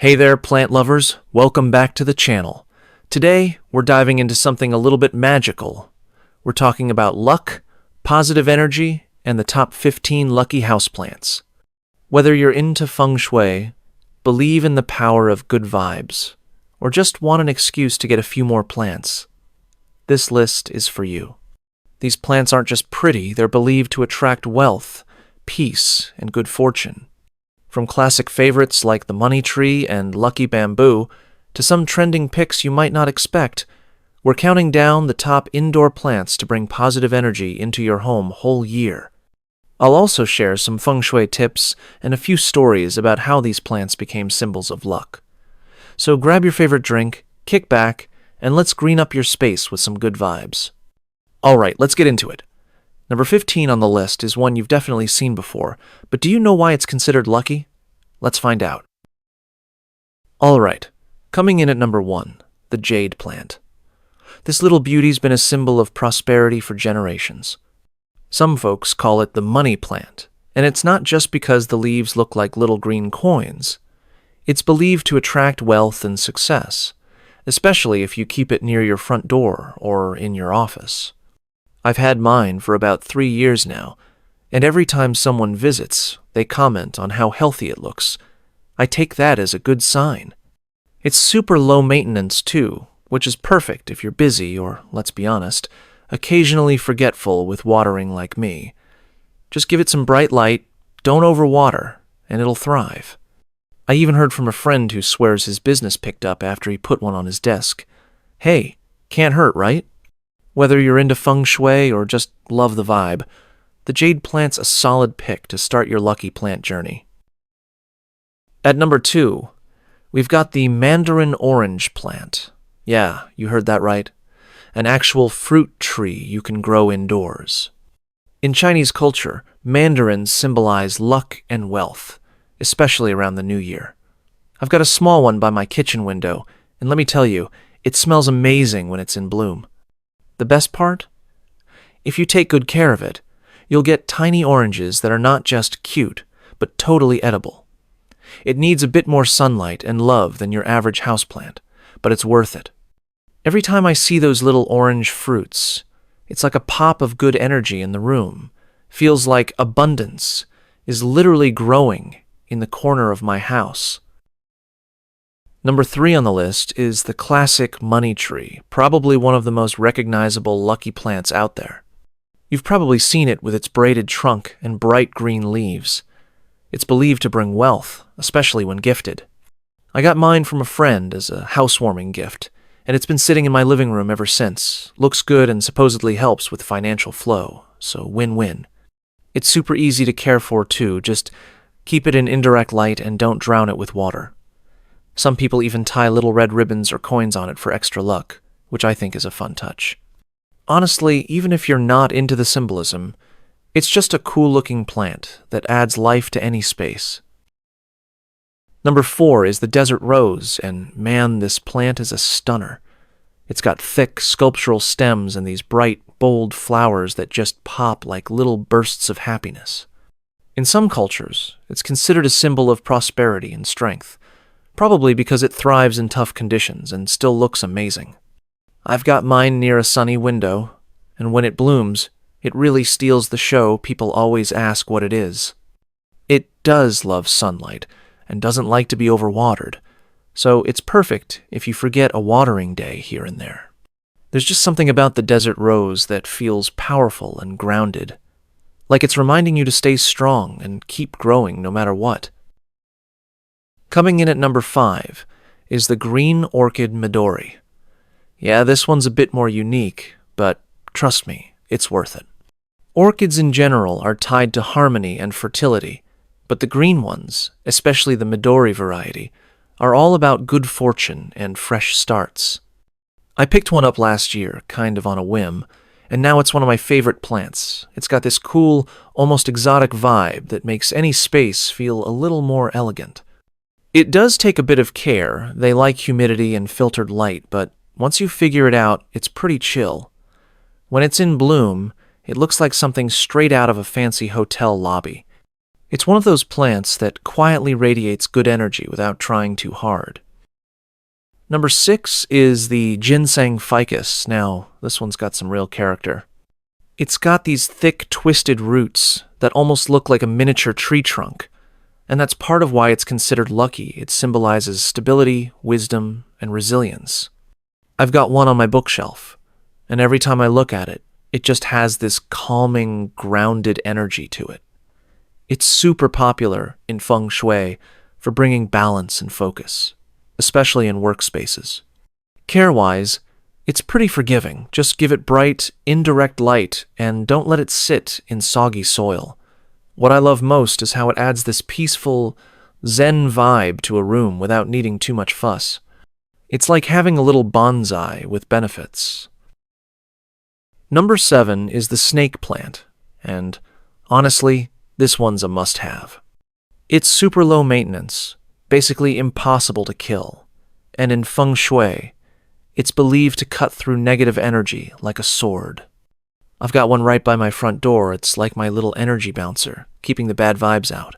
Hey there, plant lovers. Welcome back to the channel. Today, we're diving into something a little bit magical. We're talking about luck, positive energy, and the top 15 lucky houseplants. Whether you're into Feng Shui, believe in the power of good vibes, or just want an excuse to get a few more plants, this list is for you. These plants aren't just pretty, they're believed to attract wealth, peace, and good fortune. From classic favorites like the money tree and lucky bamboo, to some trending picks you might not expect, we're counting down the top indoor plants to bring positive energy into your home whole year. I'll also share some feng shui tips and a few stories about how these plants became symbols of luck. So grab your favorite drink, kick back, and let's green up your space with some good vibes. Alright, let's get into it. Number 15 on the list is one you've definitely seen before, but do you know why it's considered lucky? Let's find out. Alright, coming in at number 1, the Jade Plant. This little beauty's been a symbol of prosperity for generations. Some folks call it the money plant, and it's not just because the leaves look like little green coins. It's believed to attract wealth and success, especially if you keep it near your front door or in your office. I've had mine for about 3 years now, and every time someone visits, they comment on how healthy it looks. I take that as a good sign. It's super low maintenance too, which is perfect if you're busy or, let's be honest, occasionally forgetful with watering like me. Just give it some bright light, don't overwater, and it'll thrive. I even heard from a friend who swears his business picked up after he put one on his desk. Hey, can't hurt, right? Whether you're into feng shui or just love the vibe, the Jade Plant's a solid pick to start your lucky plant journey. At number 2, we've got the Mandarin Orange plant. Yeah, you heard that right. An actual fruit tree you can grow indoors. In Chinese culture, mandarins symbolize luck and wealth, especially around the new year. I've got a small one by my kitchen window, and let me tell you, it smells amazing when it's in bloom. The best part? If you take good care of it, you'll get tiny oranges that are not just cute, but totally edible. It needs a bit more sunlight and love than your average houseplant, but it's worth it. Every time I see those little orange fruits, it's like a pop of good energy in the room. Feels like abundance is literally growing in the corner of my house. Number 3 on the list is the classic money tree, probably one of the most recognizable lucky plants out there. You've probably seen it with its braided trunk and bright green leaves. It's believed to bring wealth, especially when gifted. I got mine from a friend as a housewarming gift, and it's been sitting in my living room ever since. Looks good and supposedly helps with financial flow, so win-win. It's super easy to care for too, just keep it in indirect light and don't drown it with water. Some people even tie little red ribbons or coins on it for extra luck, which I think is a fun touch. Honestly, even if you're not into the symbolism, it's just a cool-looking plant that adds life to any space. Number 4 is the desert rose, and man, this plant is a stunner. It's got thick, sculptural stems and these bright, bold flowers that just pop like little bursts of happiness. In some cultures, it's considered a symbol of prosperity and strength, probably because it thrives in tough conditions and still looks amazing. I've got mine near a sunny window, and when it blooms, it really steals the show. People always ask what it is. It does love sunlight and doesn't like to be overwatered, so it's perfect if you forget a watering day here and there. There's just something about the desert rose that feels powerful and grounded, like it's reminding you to stay strong and keep growing no matter what. Coming in at number 5 is the green orchid Midori. Yeah, this one's a bit more unique, but trust me, it's worth it. Orchids in general are tied to harmony and fertility, but the green ones, especially the Midori variety, are all about good fortune and fresh starts. I picked one up last year, kind of on a whim, and now it's one of my favorite plants. It's got this cool, almost exotic vibe that makes any space feel a little more elegant. It does take a bit of care. They like humidity and filtered light, but once you figure it out, it's pretty chill. When it's in bloom, it looks like something straight out of a fancy hotel lobby. It's one of those plants that quietly radiates good energy without trying too hard. Number 6 is the Ginseng Ficus. Now, this one's got some real character. It's got these thick, twisted roots that almost look like a miniature tree trunk, and that's part of why it's considered lucky. It symbolizes stability, wisdom, and resilience. I've got one on my bookshelf, and every time I look at it, it just has this calming, grounded energy to it. It's super popular in Feng Shui for bringing balance and focus, especially in workspaces. Care-wise, it's pretty forgiving. Just give it bright, indirect light and don't let it sit in soggy soil. What I love most is how it adds this peaceful, zen vibe to a room without needing too much fuss. It's like having a little bonsai with benefits. Number 7 is the snake plant, and honestly, this one's a must-have. It's super low maintenance, basically impossible to kill, and in Feng Shui, it's believed to cut through negative energy like a sword. I've got one right by my front door. It's like my little energy bouncer, keeping the bad vibes out.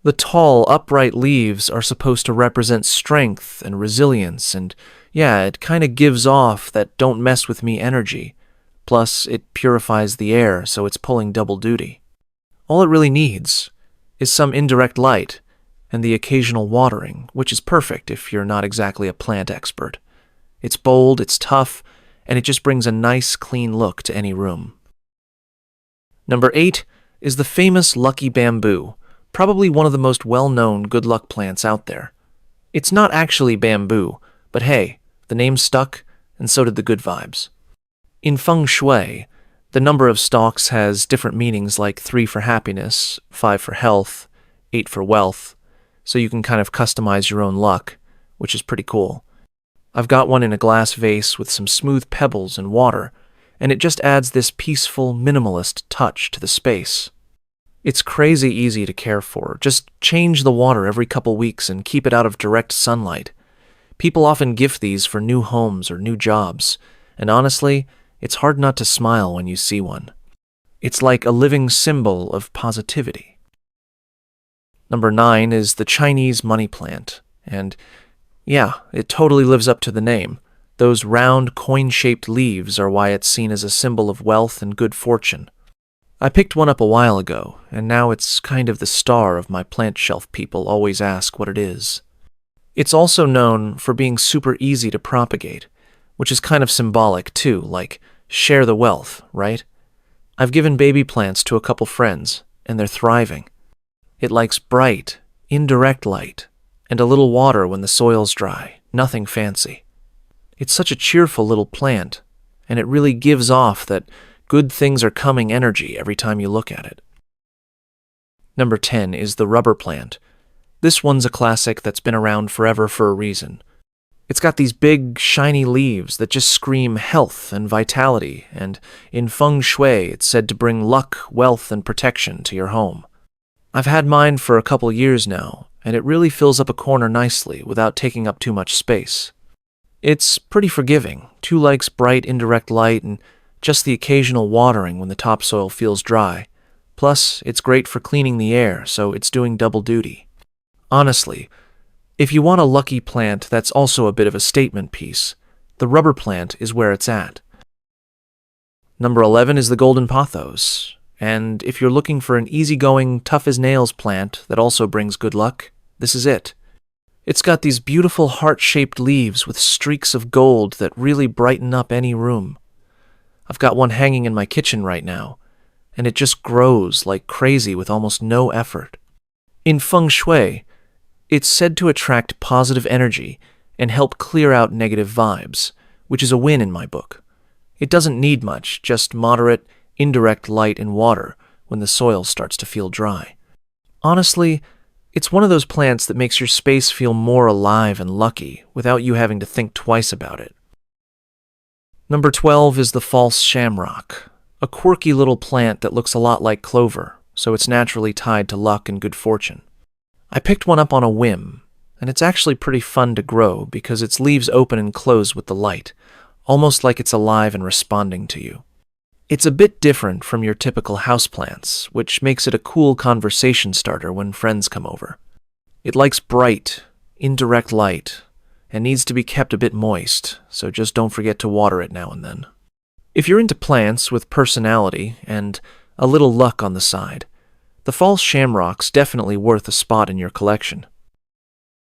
The tall, upright leaves are supposed to represent strength and resilience, and yeah, it kind of gives off that don't mess with me energy. Plus, it purifies the air, so it's pulling double duty. All it really needs is some indirect light and the occasional watering, which is perfect if you're not exactly a plant expert. It's bold, it's tough, and it just brings a nice, clean look to any room. Number 8 is the famous lucky bamboo, probably one of the most well-known good luck plants out there. It's not actually bamboo, but hey, the name stuck, and so did the good vibes. In Feng Shui, the number of stalks has different meanings like 3 for happiness, 5 for health, 8 for wealth, so you can kind of customize your own luck, which is pretty cool. I've got one in a glass vase with some smooth pebbles and water, and it just adds this peaceful, minimalist touch to the space. It's crazy easy to care for. Just change the water every couple weeks and keep it out of direct sunlight. People often gift these for new homes or new jobs, and honestly, it's hard not to smile when you see one. It's like a living symbol of positivity. Number 9 is the Chinese money plant, and yeah, it totally lives up to the name. Those round, coin-shaped leaves are why it's seen as a symbol of wealth and good fortune. I picked one up a while ago, and now it's kind of the star of my plant shelf. People always ask what it is. It's also known for being super easy to propagate, which is kind of symbolic too, like share the wealth, right? I've given baby plants to a couple friends, and they're thriving. It likes bright, indirect light, and a little water when the soil's dry, nothing fancy. It's such a cheerful little plant, and it really gives off that good things are coming energy every time you look at it. Number 10 is the rubber plant. This one's a classic that's been around forever for a reason. It's got these big, shiny leaves that just scream health and vitality, and in Feng Shui, it's said to bring luck, wealth, and protection to your home. I've had mine for a couple years now, and it really fills up a corner nicely without taking up too much space. It's pretty forgiving, too likes bright, indirect light, and just the occasional watering when the topsoil feels dry. Plus, it's great for cleaning the air, so it's doing double duty. Honestly, if you want a lucky plant that's also a bit of a statement piece, the rubber plant is where it's at. Number 11 is the golden pothos. And if you're looking for an easygoing, tough-as-nails plant that also brings good luck, this is it. It's got these beautiful heart-shaped leaves with streaks of gold that really brighten up any room. I've got one hanging in my kitchen right now, and it just grows like crazy with almost no effort. In Feng Shui, it's said to attract positive energy and help clear out negative vibes, which is a win in my book. It doesn't need much, just moderate, indirect light and water when the soil starts to feel dry. Honestly, it's one of those plants that makes your space feel more alive and lucky without you having to think twice about it. Number 12 is the false shamrock, a quirky little plant that looks a lot like clover, so it's naturally tied to luck and good fortune. I picked one up on a whim, and it's actually pretty fun to grow because its leaves open and close with the light, almost like it's alive and responding to you. It's a bit different from your typical houseplants, which makes it a cool conversation starter when friends come over. It likes bright, indirect light, and needs to be kept a bit moist, so just don't forget to water it now and then. If you're into plants with personality and a little luck on the side, the false shamrock's definitely worth a spot in your collection.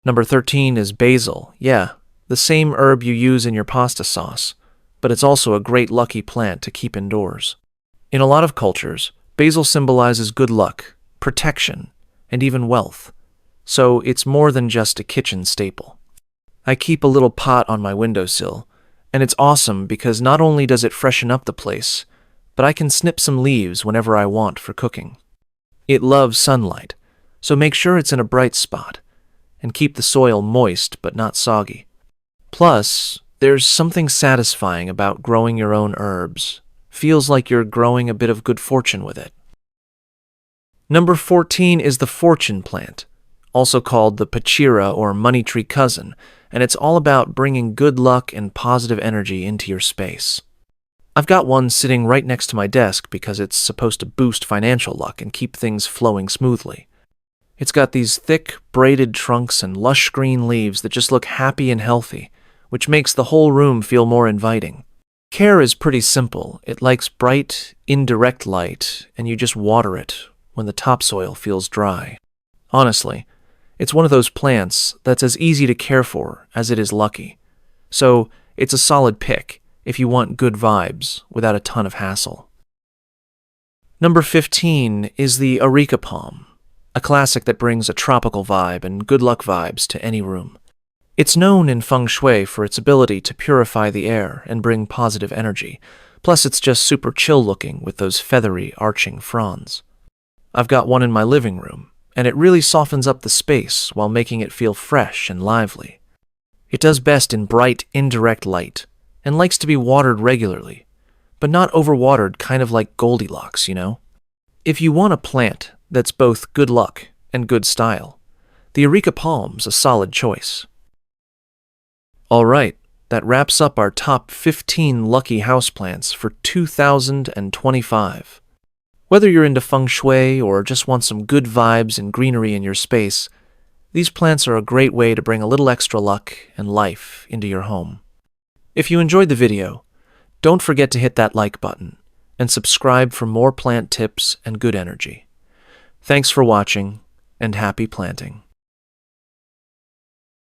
Number 13 is basil. Yeah, the same herb you use in your pasta sauce, but it's also a great lucky plant to keep indoors. In a lot of cultures, basil symbolizes good luck, protection, and even wealth, so it's more than just a kitchen staple. I keep a little pot on my windowsill, and it's awesome because not only does it freshen up the place, but I can snip some leaves whenever I want for cooking. It loves sunlight, so make sure it's in a bright spot, and keep the soil moist but not soggy. Plus, there's something satisfying about growing your own herbs. Feels like you're growing a bit of good fortune with it. Number 14 is the fortune plant, also called the pachira or money tree cousin, and it's all about bringing good luck and positive energy into your space. I've got one sitting right next to my desk because it's supposed to boost financial luck and keep things flowing smoothly. It's got these thick, braided trunks and lush green leaves that just look happy and healthy, which makes the whole room feel more inviting. Care is pretty simple. It likes bright, indirect light, and you just water it when the topsoil feels dry. Honestly, it's one of those plants that's as easy to care for as it is lucky. So it's a solid pick if you want good vibes without a ton of hassle. Number 15 is the Areca Palm, a classic that brings a tropical vibe and good luck vibes to any room. It's known in Feng Shui for its ability to purify the air and bring positive energy, plus it's just super chill looking with those feathery, arching fronds. I've got one in my living room, and it really softens up the space while making it feel fresh and lively. It does best in bright, indirect light, and likes to be watered regularly, but not overwatered, kind of like Goldilocks, you know? If you want a plant that's both good luck and good style, the Areca Palm's a solid choice. Alright, that wraps up our top 15 lucky houseplants for 2025. Whether you're into Feng Shui or just want some good vibes and greenery in your space, these plants are a great way to bring a little extra luck and life into your home. If you enjoyed the video, don't forget to hit that like button and subscribe for more plant tips and good energy. Thanks for watching, and happy planting.